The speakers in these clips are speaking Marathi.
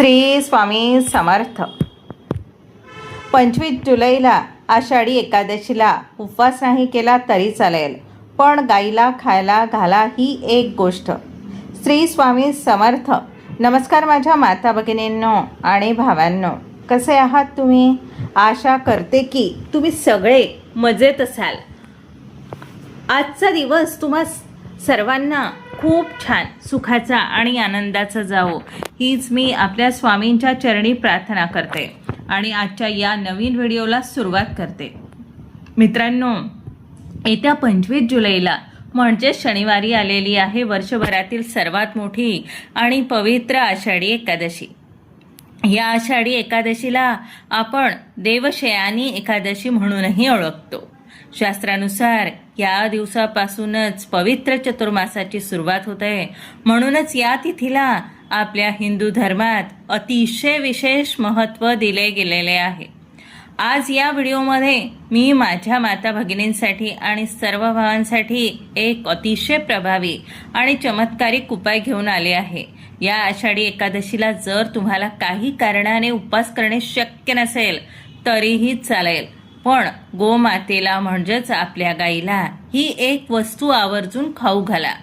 श्री स्वामी समर्थ। 25 जुलैला आषाढी एकादशीला उपवास नाही केला तरी चालेल, पण गाईला खायला घाला ही एक गोष्ट। श्री स्वामी समर्थ। नमस्कार माझ्या माता भगिनींनो आणि भावांनो, कसे आहात तुम्ही? आशा करते की तुम्ही सगळे मजेत असाल। आजचा दिवस तुम्हा सर्वांना खूप छान सुखाचा आणि आनंदाचा जावो हीच मी आपल्या स्वामींच्या चरणी प्रार्थना करते आणि आजच्या या नवीन व्हिडिओला सुरुवात करते। मित्रांनो, येत्या 25 जुलैला म्हणजे शनिवारी आलेली आहे वर्षभरातील सर्वात मोठी आणि पवित्र आषाढी एकादशी। या आषाढी एकादशीला आपण देवशयानी एकादशी म्हणूनही ओळखतो। शास्त्रानुसार या दिवसापासूनच पवित्र चतुर्मासाची सुरुवात होते, म्हणूनच या तिथीला आपल्या हिंदू धर्मात अतिशय विशेष महत्त्व दिले गेलेले आहे। आज या व्हिडिओमध्ये मी माझ्या माता भगिनींसाठी आणि सर्व भावांसाठी एक अतिशय प्रभावी आणि चमत्कारिक उपाय घेऊन आले आहे। या आषाढी एकादशीला जर तुम्हाला काही कारणाने उपवास करणे शक्य नसेल तरीही चालेल, पण गोमातेला म्हणजेच आपल्या गाईला ही एक वस्तू आवर्जून खाऊ घाला।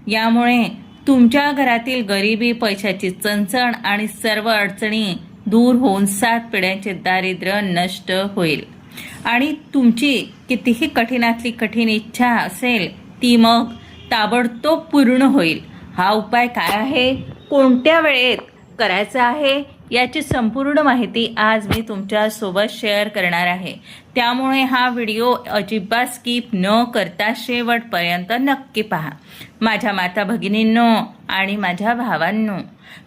यामुळे तुमच्या घरातील गरिबी, पैशाची चणचण आणि सर्व अडचणी दूर होऊन 7 पिढ्यांचे दारिद्र्य नष्ट होईल आणि तुमची कितीही कठीणातली कठीण इच्छा असेल ती मग ताबडतोब पूर्ण होईल। हा उपाय काय आहे, कोणत्या वेळेत करायचा आहे याची संपूर्ण माहिती आज मी तुमच्या सोबत शेअर करणार आहे, त्यामुळे हा व्हिडिओ अजिबात स्किप न करता शेवटपर्यंत नक्की पहा। माझ्या माता भगिनींनो आणि माझ्या भावांनो,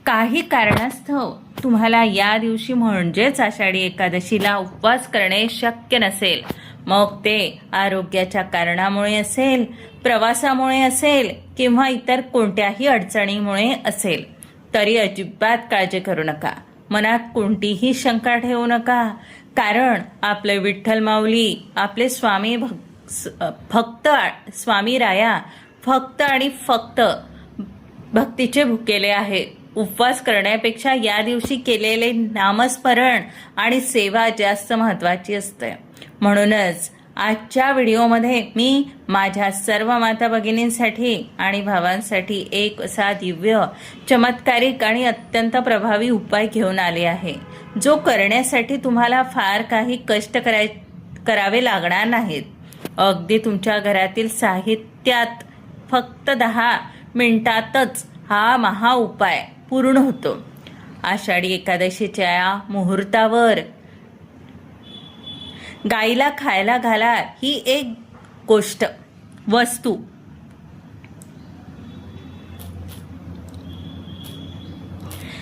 काही कारणास्तव तुम्हाला या दिवशी म्हणजेच आषाढी एकादशीला उपवास करणे शक्य नसेल, मग ते आरोग्याच्या कारणामुळे असेल, प्रवासामुळे असेल किंवा इतर कोणत्याही अडचणीमुळे असेल, तरी अजिबात काळजी करू नका, मनात कोणतीही शंका ठेवू नका, कारण आपले विठ्ठल माऊली, आपले स्वामी फक्त स्वामी राया फक्त आणि फक्त भक्तीचे भुकेले आहे। उपवास करण्यापेक्षा या दिवशी केलेले नामस्मरण आणि सेवा जास्त महत्त्वाची असते। म्हणूनच आजच्या व्हिडिओमध्ये मी माझ्या सर्व माता भगिनींसाठी आणि भावांसाठी एक असा दिव्य, चमत्कारिक आणि अत्यंत प्रभावी उपाय घेऊन आले आहे, जो करण्यासाठी तुम्हाला फार काही कष्ट करावे लागणार नाहीत। अगदी तुमच्या घरातील साहित्यात फक्त 10 मिनिटातच हा महा उपाय पूर्ण होतो। आषाढी एकादशीच्या मुहूर्तावर गाईला खायला घाला ही एक गोष्ट, वस्तू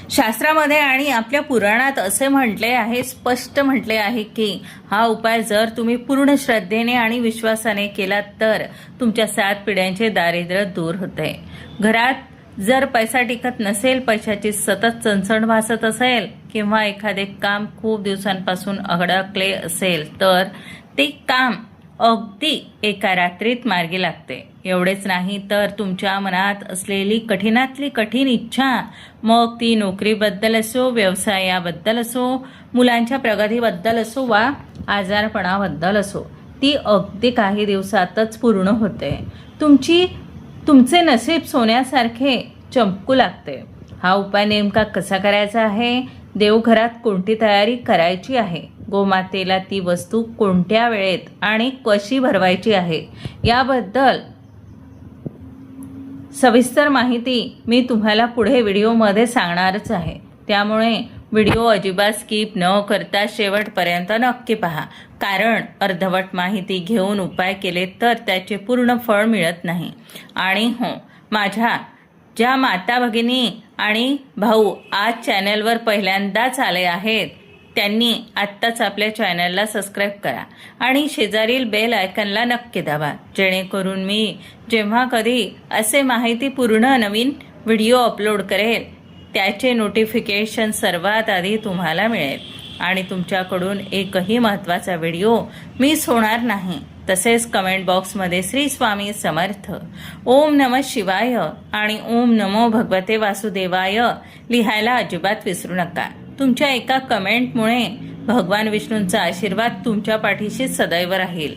शास्त्रामध्ये आणि आपल्या पुराणात असे म्हटले आहे, स्पष्ट म्हटले आहे की हा उपाय जर तुम्ही पूर्ण श्रद्धेने आणि विश्वासाने केलात तर तुमच्या 7 पिढ्यांचे दारिद्र्य दूर होते। घरात जर पैसा टिकत नसेल, पैशाची सतत चणचण भासत असेल किंवा एखादे काम खूप दिवसांपासून अडकले असेल तर ते काम अगदी एका रात्रीत मार्गी लागते। एवढेच नाही तर तुमच्या मनात असलेली कठीणातली कठीण इच्छा, मग ती नोकरीबद्दल असो, व्यवसायाबद्दल असो, मुलांच्या प्रगतीबद्दल असो वा आजारपणाबद्दल असो, ती अगदी काही दिवसातच पूर्ण होते। तुमचे नसीब सोन्यासारखे चमकू लागते। हा उपाय नेमका कसा करायचा आहे, देवघरात कोणती तयारी करायची आहे, गोमातेला ती वस्तू कोणत्या वेळेत आणि कशी भरवायची आहे याबद्दल सविस्तर माहिती मी तुम्हाला पुढे व्हिडिओमध्ये सांगणारच आहे, त्यामुळे व्हिडिओ अजिबात स्किप न करता शेवटपर्यंत नक्की पहा, कारण अर्धवट माहिती घेऊन उपाय केले तर त्याचे पूर्ण फळ मिळत नाही। आणि हो, माझ्या ज्या माता भगिनी आणि भाऊ आज चॅनलवर पहिल्यांदाच आले आहेत त्यांनी आत्ताच आपल्या चॅनलला सबस्क्राईब करा आणि शेजारील बेल आयकॉनला नक्की दाबा, जेणेकरून मी जेव्हा कधी असे माहितीपूर्ण नवीन व्हिडिओ अपलोड करेल त्याचे नोटिफिकेशन सर्वात आधी तुम्हाला मिळेल आणि तुमच्याकडून एकही महत्त्वाचा व्हिडिओ मिस होणार नाही। तसेच कमेंट बॉक्समध्ये श्री स्वामी समर्थ, ओम नमः शिवाय आणि ओम नमो भगवते वासुदेवाय लिहायला अजिबात विसरू नका. तुमच्या एका कमेंटमुळे भगवान विष्णूंचा आशीर्वाद तुमच्या पाठीशी सदैव राहील.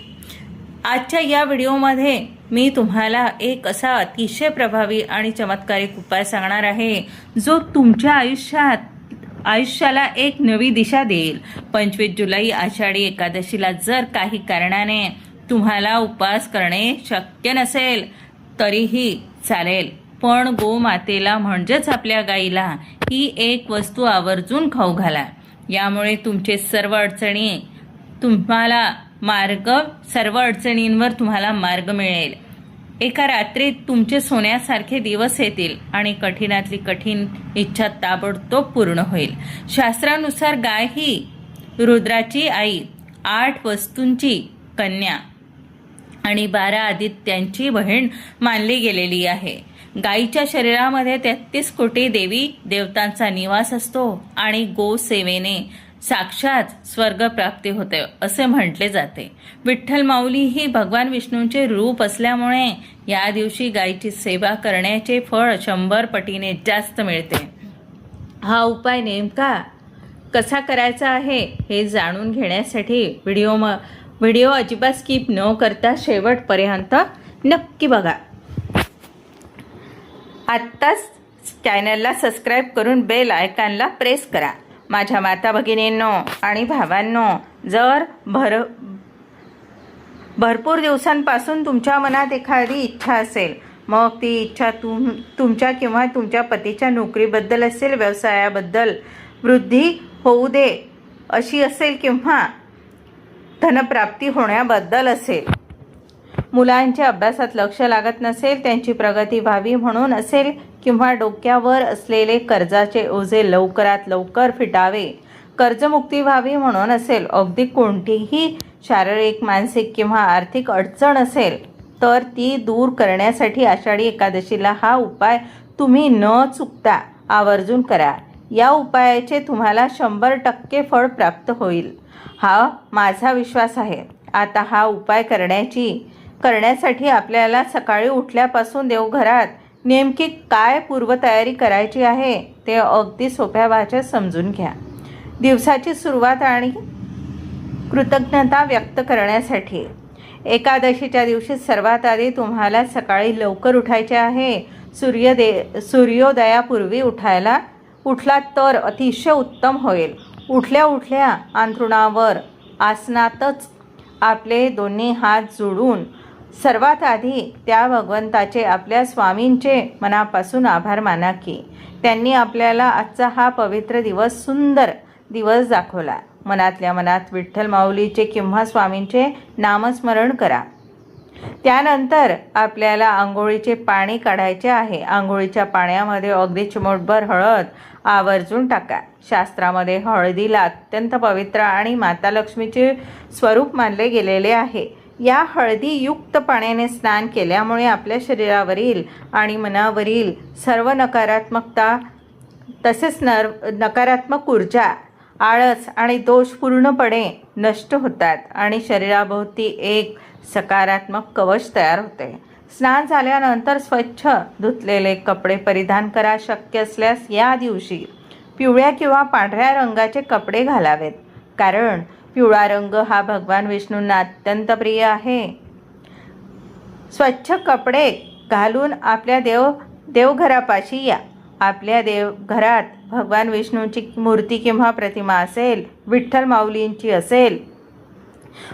आजच्या या व्हिडिओमध्ये मी तुम्हाला एक असा अतिशय प्रभावी आणि चमत्कारिक उपाय सांगणार आहे जो तुमच्या आयुष्याला एक नवी दिशा देईल. 25 जुलै आषाढी एकादशीला जर काही कारणाने तुम्हाला उपवास करणे शक्य नसेल तरीही चालेल, पण गोमातेला म्हणजेच आपल्या गाईला ही एक वस्तू आवर्जून खाऊ घाला. यामुळे तुमचे सर्व अडचणींवर तुम्हाला मार्ग मिळेल. एका रात्रीत तुमचे सोन्यासारखे दिवस येतील आणि कठीणातली कठीण इच्छा ताबडतोब पूर्ण होईल. शास्त्रानुसार गाय ही रुद्राची आई, 8 वस्तूंची कन्या आणि 12 आदित्यांची बहीण मानली गेलेली आहे. गायीच्या शरीरामध्ये 33 कोटी देवी देवतांचा निवास असतो आणि गोसेवेने साक्षात स्वर्गप्राप्ती होते असे म्हटले जाते. विठ्ठल माऊली ही भगवान विष्णूंचे रूप असल्यामुळे या दिवशी गायीची सेवा करण्याचे फळ 100 पटीने जास्त मिळते. हा उपाय नेमका कसा करायचा आहे हे जाणून घेण्यासाठी व्हिडिओ अजिबात स्किप न करता शेवटपर्यंत नक्की बघा. आत्ताच चॅनलला सबस्क्राईब करून बेल आयकॉनला प्रेस करा. माझ्या माता भगिनींनो आणि भावांनो, जर भरपूर दिवसांपासून तुमच्या मनात एखादी इच्छा असेल, मग ती इच्छा तुमच्या किंवा तुमच्या पतीच्या नोकरीबद्दल असेल, व्यवसायाबद्दल वृद्धी होऊ दे अशी असेल किंवा धनप्राप्ती होण्याबद्दल असेल, मुलांच्या अभ्यासात लक्ष लागत नसेल, त्यांची प्रगती व्हावी म्हणून असेल किंवा डोक्यावर असलेले कर्जाचे ओझे लवकरात लवकर फिटावे, कर्जमुक्ती व्हावी म्हणून असेल, अगदी कोणतीही शारीरिक, मानसिक किंवा आर्थिक अडचण असेल तर ती दूर करण्यासाठी आषाढी एकादशीला हा उपाय तुम्ही न चुकता आवर्जून करा. या उपायाचे तुम्हाला 100% फळ प्राप्त होईल, हा माझा विश्वास आहे. आता हा उपाय करण्यासाठी आपल्याला सकाळी उठल्यापासून देवघरात नेमकी काय पूर्वतयारी करायची आहे ते अगदी सोप्या भाषेत समजून घ्या. दिवसाची सुरुवात आणि कृतज्ञता व्यक्त करण्यासाठी एकादशीच्या दिवशी सर्वात आधी तुम्हाला सकाळी लवकर उठायचे आहे. सूर्योदयापूर्वी उठलात तर अतिशय उत्तम होईल. उठल्या अंथरुणावर आसनातच आपले दोन्ही हात जोडून सर्वात आधी त्या भगवंताचे, आपल्या स्वामींचे मनापासून आभार माना की त्यांनी आपल्याला आजचा हा पवित्र दिवस, सुंदर दिवस दाखवला. मनातल्या मनात विठ्ठल माऊलीचे किंवा स्वामींचे नामस्मरण करा. त्यानंतर आपल्याला आंघोळीचे पाणी काढायचे आहे. आंघोळीच्या पाण्यामध्ये अगदी चिमूटभर हळद आवर्जून टाका. शास्त्रामध्ये हळदीला अत्यंत पवित्र आणि माता लक्ष्मीचे स्वरूप मानले गेलेले आहे. या हळदीयुक्त पाण्याने स्नान केल्यामुळे आपल्या शरीरावरील आणि मनावरील सर्व नकारात्मकता तसेच नकारात्मक ऊर्जा, आळस आणि दोष पूर्णपणे नष्ट होतात आणि शरीराभोवती एक सकारात्मक कवच तयार होते. स्नान झाल्यानंतर स्वच्छ धुतलेले कपडे परिधान करा. शक्य असल्यास या दिवशी पिवळ्या किंवा पांढऱ्या रंगाचे कपडे घालावेत, कारण पिवळा रंग हा भगवान विष्णूंना अत्यंत प्रिय आहे. स्वच्छ कपडे घालून आपल्या देवघरापाशी या. आपल्या देवघरात भगवान विष्णूंची मूर्ती किंवा प्रतिमा असेल, विठ्ठल माऊलींची असेल,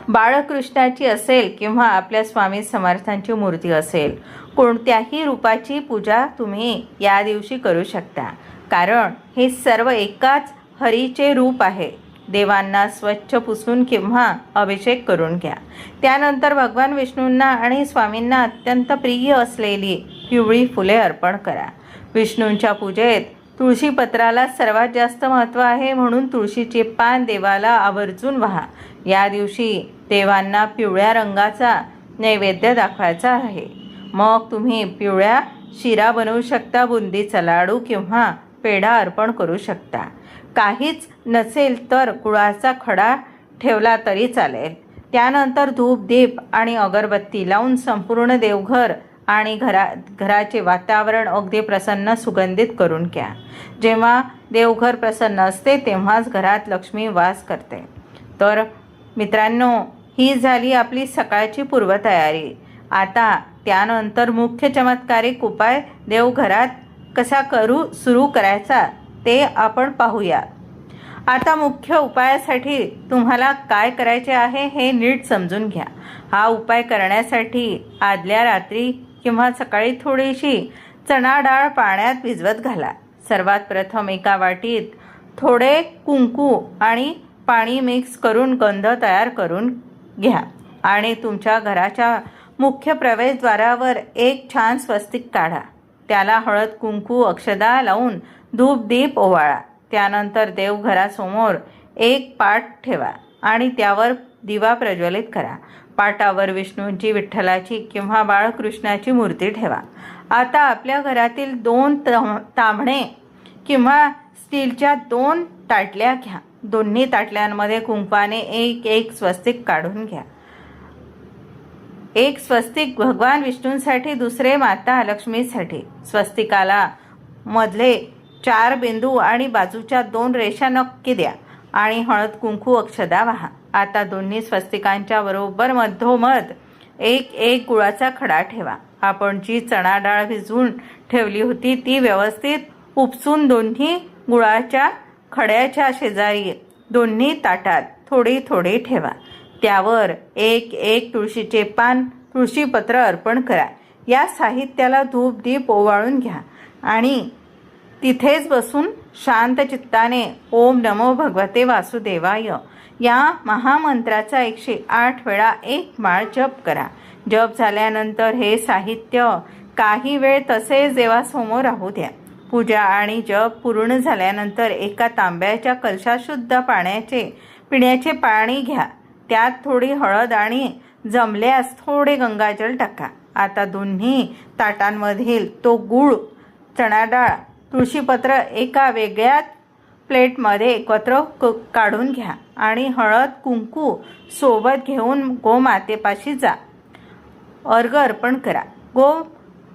बाळकृष्णाची असेल किंवा आपल्या स्वामी समर्थांची मूर्ती असेल, कोणत्याही रूपाची पूजा तुम्ही या दिवशी करू शकता, कारण हे सर्व एकाच हरीचे रूप आहे. देवांना स्वच्छ पुसून किंवा अभिषेक करून घ्या. त्यानंतर भगवान विष्णूंना आणि स्वामींना अत्यंत प्रिय असलेली पिवळी फुले अर्पण करा. विष्णूंच्या पूजेत तुळशीपत्राला सर्वात जास्त महत्त्व आहे, म्हणून तुळशीचे पान देवाला आवर्जून वाहा. या दिवशी देवांना पिवळ्या रंगाचा नैवेद्य दाखवायचा आहे. मग तुम्ही पिवळ्या शिरा बनवू शकता, बुंदीचा लाडू किंवा पेढा अर्पण करू शकता. काहीच नसेल तर गुळाचा खडा ठेवला तरी चालेल. त्यानंतर धूप दीप आणि अगरबत्ती लावून संपूर्ण देवघर आणि घराचे वातावरण अगदी प्रसन्न सुगंधित करून घ्या. जेव्हा देवघर प्रसन्न असते तेव्हाच घरात लक्ष्मी वास करते. तर मित्रांनो, ही झाली आपली सकाळची पूर्वतयारी. आता त्यानंतर मुख्य चमत्कारिक उपाय देवघरात कसा सुरू करायचा ते आपण पाहूया. आता मुख्य उपायासाठी तुम्हाला काय करायचे आहे हे नीट समजून घ्या. हा उपाय करण्यासाठी आदल्या रात्री किंवा सकाळी थोडीशी चणा डाळ पाण्यात भिजवत घाला. सर्वात प्रथम एका वाटीत थोडे कुंकू आणि पाणी मिक्स करून गंध तयार करून घ्या आणि तुमच्या घराच्या मुख्य प्रवेशद्वारावर एक छान स्वस्तिक काढा. त्याला हळद कुंकू अक्षदा लावून धूप दीप ओवाळा. त्यानंतर देवघरासमोर एक पाट ठेवा आणि त्यावर दिवा प्रज्वलित करा. पाटावर विष्णूंची, विठ्ठलाची किंवा बाळकृष्णाची मूर्ती ठेवा. आता आपल्या घरातील 2 तांबणे किंवा स्टीलच्या 2 ताटल्या घ्या. दोन्ही ताटल्यांमध्ये कुंकवाने एक स्वस्तिक काढून घ्या. एक स्वस्तिक भगवान विष्णूंसाठी, दुसरे माता लक्ष्मीसाठी. स्वस्तिकाला मधले 4 बिंदू आणि बाजूच्या 2 रेषा नक्की द्या आणि हळद कुंकू अक्षदा वाहा. आता दोन्ही स्वस्तिकांच्या बरोबर मधोमध एक गुळाचा खडा ठेवा. आपण जी चणा डाळ भिजवून ठेवली होती ती व्यवस्थित उपसून दोन्ही गुळाच्या खड्याच्या शेजारी दोन्ही ताटात थोडी ठेवा. त्यावर एक तुळशीचे पान, तुळशीपत्र अर्पण करा. या साहित्याला धूप दीप ओवाळून घ्या आणि तिथेच बसून शांत चित्ताने ओम नमो भगवते वासुदेवाय या महामंत्राचा 108 वेळा एक माळ जप करा. जप झाल्यानंतर हे साहित्य काही वेळ तसेच देवासमोर राहू द्या. पूजा आणि जप पूर्ण झाल्यानंतर एका तांब्याच्या कलशात शुद्ध पिण्याचे पाणी घ्या. त्यात थोडी हळद आणि जमल्यास थोडे गंगाजल टाका. आता दोन्ही ताटांमधील तो गूळ, चणा डाळ, तुळशीपत्र एका वेगळ्या प्लेटमध्ये एकत्र काढून घ्या आणि हळद कुंकू सोबत घेऊन गोमातेपाशी जा. अर्घ अर्पण करा.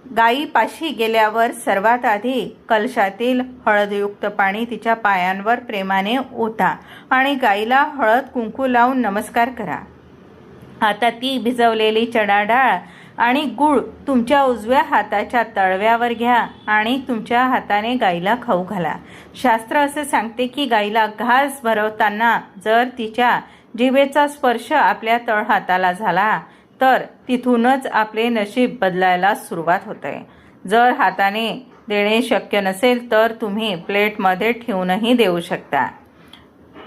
गायीपाशी गेल्यावर सर्वात आधी कलशातील हळदयुक्त पाणी तिच्या पायांवर प्रेमाने ओता आणि गायीला हळद कुंकू लावून नमस्कार करा. आता ती भिजवलेली चणा डाळ आणि गूळ तुमच्या उजव्या हाताच्या तळव्यावर घ्या आणि तुमच्या हाताने गायीला खाऊ घाला. शास्त्र असे सांगते की गायीला घास भरवताना जर तिच्या जिभेचा स्पर्श आपल्या तळहाताला झाला तर तिथूनच आपले नशीब बदलायला सुरुवात होते. जर हाताने देणे शक्य नसेल तर तुम्ही प्लेटमध्ये ठेवूनही देऊ शकता.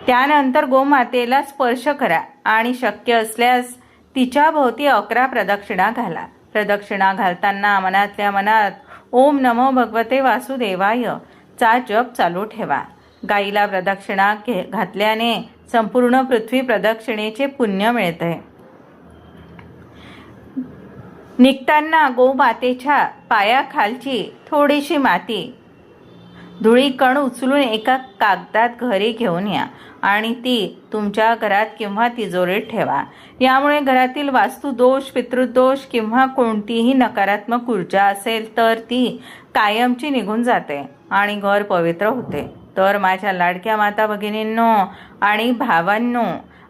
त्यानंतर गोमातेला स्पर्श करा आणि शक्य असल्यास तिच्या भोवती 11 प्रदक्षिणा घाला. प्रदक्षिणा घालताना मनातल्या मनात ओम नमो भगवते वासुदेवाय चा जप चालू ठेवा. गायीला प्रदक्षिणा घातल्याने संपूर्ण पृथ्वी प्रदक्षिणेचे पुण्य मिळते. निघताना गोमातेच्या पायाखालची थोडीशी माती, धुळी कण उचलून एका कागदात घरी घेऊन या आणि ती तुमच्या घरात किंवा तिजोरीत ठेवा. यामुळे घरातील वास्तुदोष, पितृदोष किंवा कोणतीही नकारात्मक ऊर्जा असेल तर ती कायमची निघून जाते आणि घर पवित्र होते. तर माझ्या लाडक्या माता भगिनींनो आणि भावांनो,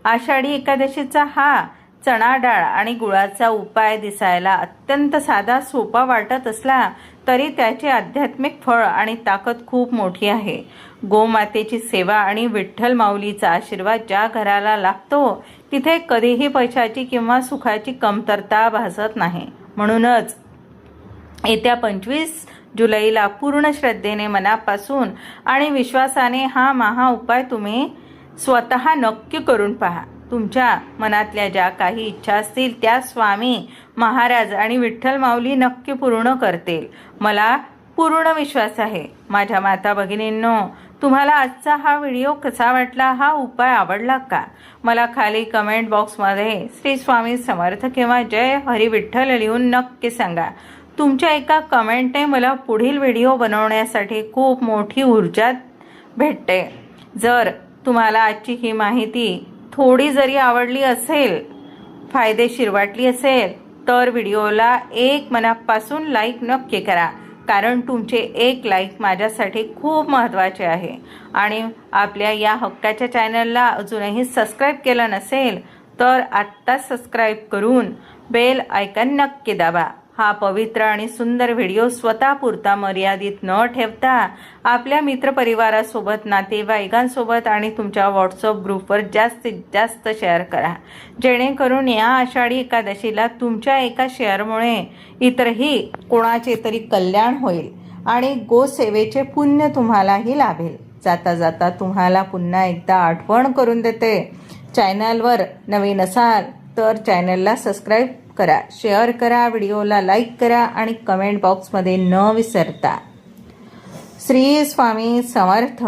आषाढी एकादशीचा हा चणा डाळ आणि गुळाचा उपाय दिसायला अत्यंत साधा सोपा वाटत असला तरी त्याचे आध्यात्मिक फळ आणि ताकद खूप मोठी आहे. गोमातेची सेवा आणि विठ्ठल माऊलीचा आशीर्वाद ज्या घराला लागतो तिथे कधीही पैशाची किंवा सुखाची कमतरता भासत नाही. म्हणूनच येत्या 25 जुलैला पूर्ण श्रद्धेने, मनापासून आणि विश्वासाने हा महा उपाय तुम्ही स्वतः नक्की करून पहा. तुमच्या मनातल्या ज्या काही इच्छा असतील त्या स्वामी महाराज आणि विठ्ठल माऊली नक्की पूर्ण करतील. मला पूर्ण विश्वास आहे. माझ्या माता भगिनींनो, तुम्हाला आजचा हा व्हिडिओ कसा वाटला, हा उपाय आवडला का? मला खाली कमेंट बॉक्समध्ये श्री स्वामी समर्थ किंवा जय हरी विठ्ठल लिहून नक्की सांगा. तुमच्या एका कमेंटने मला पुढील व्हिडिओ बनवण्यासाठी खूप मोठी ऊर्जा भेटते. जर तुम्हाला आजची ही माहिती थोडी जरी आवडली असेल फायदेशीर वाटली असेल तर व्हिडिओला एक मनापासून लाईक नक्की करा, कारण तुमचे एक लाईक माझ्यासाठी खूप महत्त्वाचे आहे. आणि आपल्या या हक्काच्या चॅनलला अजूनही सबस्क्राईब केलं नसेल तर आत्ताच सबस्क्राईब करून बेल आयकॉन नक्की दाबा. हा पवित्र आणि सुंदर व्हिडिओ स्वतःपुरता मर्यादित न ठेवता आपल्या मित्रपरिवारासोबत, नातेवाईकांसोबत आणि तुमच्या व्हॉट्सअप ग्रुपवर जास्तीत जास्त शेअर करा, जेणेकरून या आषाढी एकादशीला तुमच्या एका शेअरमुळे इतरही कोणाचे तरी कल्याण होईल आणि गोसेवेचे पुण्य तुम्हालाही लाभेल. जाता जाता तुम्हाला पुन्हा एकदा आठवण करून देते, चॅनलवर नवीन असाल तर चॅनलला सबस्क्राईब करा, शेअर करा, व्हिडिओला लाईक करा आणि कमेंट बॉक्समध्ये न विसरता श्री स्वामी समर्थ,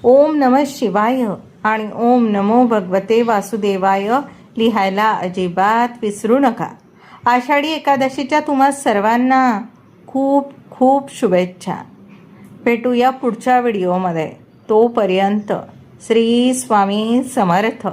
ओम नमः शिवाय आणि ओम नमो भगवते वासुदेवाय लिहायला अजिबात विसरू नका. आषाढी एकादशीच्या तुम्हा सर्वांना खूप खूप शुभेच्छा. भेटूया पुढच्या व्हिडिओमध्ये. तोपर्यंत श्री स्वामी समर्थ.